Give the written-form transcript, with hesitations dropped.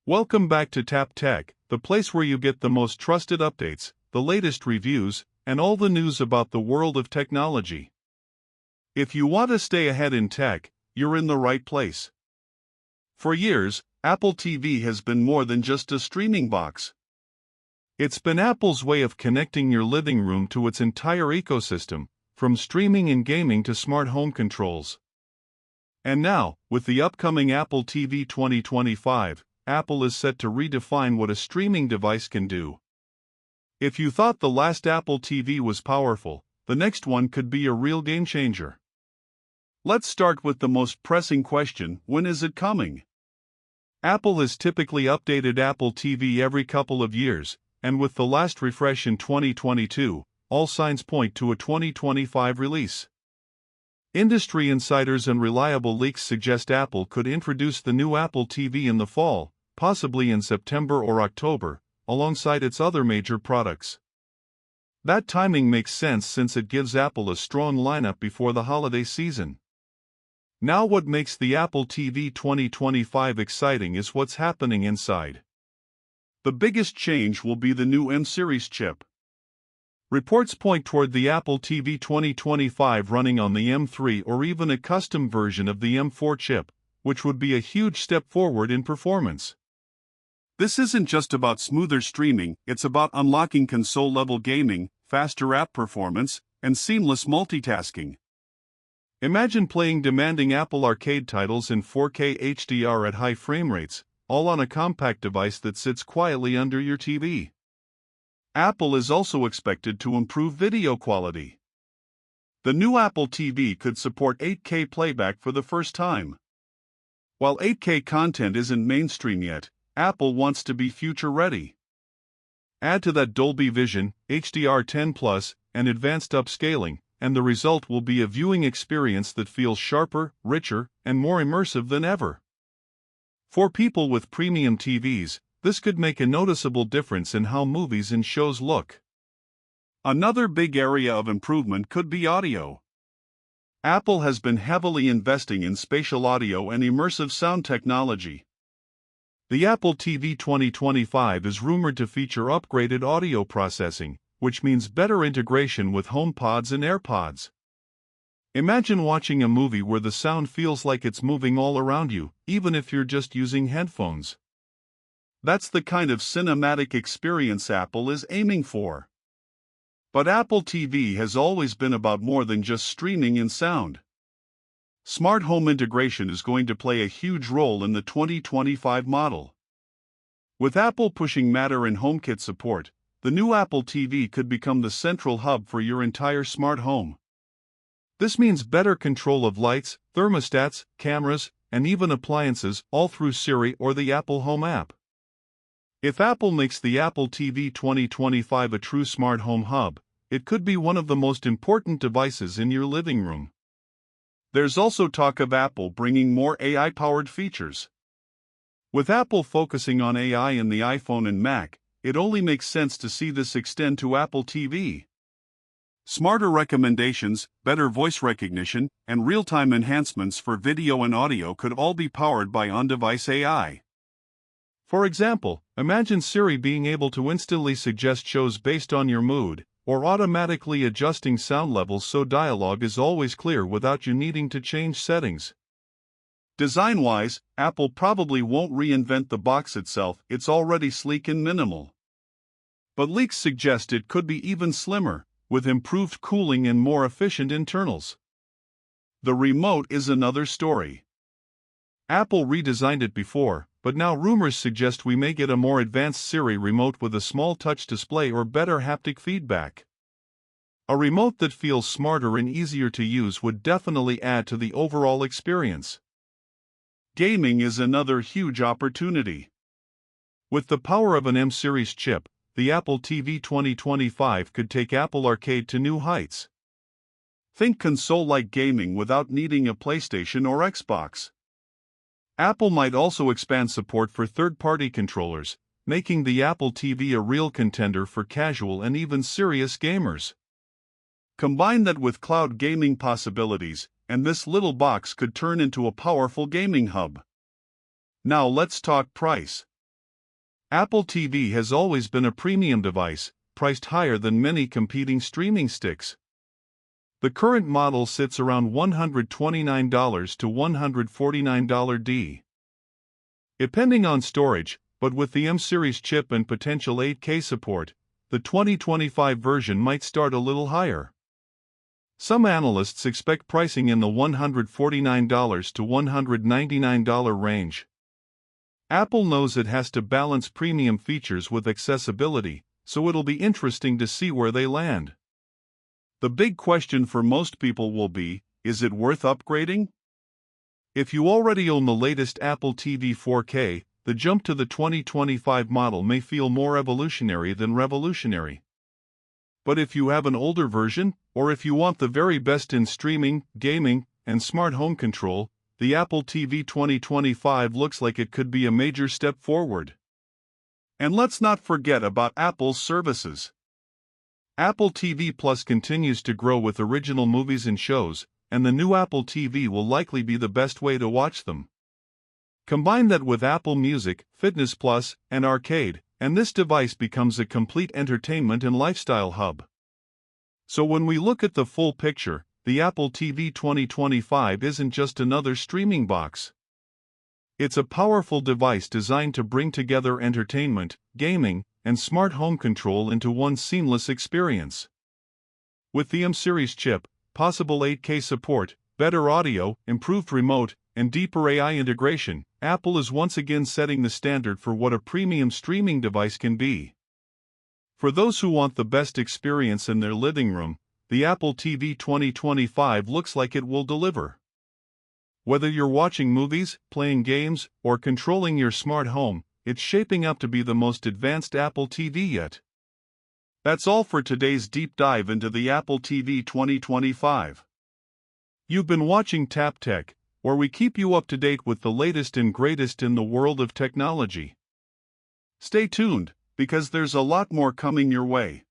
Welcome back to Tap Tech, the place where you get the most trusted updates, the latest reviews, and all the news about the world of technology. If you want to stay ahead in tech, you're in the right place. For years, Apple TV has been more than just a streaming box. It's been Apple's way of connecting your living room to its entire ecosystem, from streaming and gaming to smart home controls. And now, with the upcoming Apple TV 2025, Apple is set to redefine what a streaming device can do. If you thought the last Apple TV was powerful, the next one could be a real game changer. Let's start with the most pressing question: when is it coming? Apple has typically updated Apple TV every couple of years, and with the last refresh in 2022, all signs point to a 2025 release. Industry insiders and reliable leaks suggest Apple could introduce the new Apple TV in the fall, possibly in September or October, alongside its other major products. That timing makes sense since it gives Apple a strong lineup before the holiday season. Now, what makes the Apple TV 2025 exciting is what's happening inside. The biggest change will be the new M-series chip. Reports point toward the Apple TV 2025 running on the M3 or even a custom version of the M4 chip, which would be a huge step forward in performance. This isn't just about smoother streaming, it's about unlocking console-level gaming, faster app performance, and seamless multitasking. Imagine playing demanding Apple Arcade titles in 4K HDR at high frame rates, all on a compact device that sits quietly under your TV. Apple is also expected to improve video quality. The new Apple TV could support 8K playback for the first time. While 8K content isn't mainstream yet, Apple wants to be future-ready. Add to that Dolby Vision, HDR10+, and advanced upscaling, and the result will be a viewing experience that feels sharper, richer, and more immersive than ever. For people with premium TVs, this could make a noticeable difference in how movies and shows look. Another big area of improvement could be audio. Apple has been heavily investing in spatial audio and immersive sound technology. The Apple TV 2025 is rumored to feature upgraded audio processing, which means better integration with HomePods and AirPods. Imagine watching a movie where the sound feels like it's moving all around you, even if you're just using headphones. That's the kind of cinematic experience Apple is aiming for. But Apple TV has always been about more than just streaming and sound. Smart home integration is going to play a huge role in the 2025 model. With Apple pushing Matter and HomeKit support, the new Apple TV could become the central hub for your entire smart home. This means better control of lights, thermostats, cameras, and even appliances, all through Siri or the Apple Home app. If Apple makes the Apple TV 2025 a true smart home hub, it could be one of the most important devices in your living room. There's also talk of Apple bringing more AI-powered features. With Apple focusing on AI in the iPhone and Mac, it only makes sense to see this extend to Apple TV. Smarter recommendations, better voice recognition, and real-time enhancements for video and audio could all be powered by on-device AI. For example, imagine Siri being able to instantly suggest shows based on your mood, or automatically adjusting sound levels so dialogue is always clear without you needing to change settings. Design-wise, Apple probably won't reinvent the box itself, it's already sleek and minimal. But leaks suggest it could be even slimmer, with improved cooling and more efficient internals. The remote is another story. Apple redesigned it before, but now rumors suggest we may get a more advanced Siri remote with a small touch display or better haptic feedback. A remote that feels smarter and easier to use would definitely add to the overall experience. Gaming is another huge opportunity. With the power of an M-series chip, the Apple TV 2025 could take Apple Arcade to new heights. Think console-like gaming without needing a PlayStation or Xbox. Apple might also expand support for third-party controllers, making the Apple TV a real contender for casual and even serious gamers. Combine that with cloud gaming possibilities, and this little box could turn into a powerful gaming hub. Now let's talk price. Apple TV has always been a premium device, priced higher than many competing streaming sticks. The current model sits around $129 to $149 depending on storage, but with the M-series chip and potential 8K support, the 2025 version might start a little higher. Some analysts expect pricing in the $149 to $199 range. Apple knows it has to balance premium features with accessibility, so it'll be interesting to see where they land. The big question for most people will be, is it worth upgrading? If you already own the latest Apple TV 4K, the jump to the 2025 model may feel more evolutionary than revolutionary. But if you have an older version, or if you want the very best in streaming, gaming, and smart home control, the Apple TV 2025 looks like it could be a major step forward. And let's not forget about Apple's services. Apple TV Plus continues to grow with original movies and shows, and the new Apple TV will likely be the best way to watch them. Combine that with Apple Music, Fitness Plus, and Arcade, and this device becomes a complete entertainment and lifestyle hub. So when we look at the full picture, the Apple TV 2025 isn't just another streaming box. It's a powerful device designed to bring together entertainment, gaming, and smart home control into one seamless experience. With the M-series chip, possible 8K support, better audio, improved remote, and deeper AI integration, Apple is once again setting the standard for what a premium streaming device can be. For those who want the best experience in their living room, the Apple TV 2025 looks like it will deliver. Whether you're watching movies, playing games, or controlling your smart home, it's shaping up to be the most advanced Apple TV yet. That's all for today's deep dive into the Apple TV 2025. You've been watching Tap Tech, where we keep you up to date with the latest and greatest in the world of technology. Stay tuned, because there's a lot more coming your way.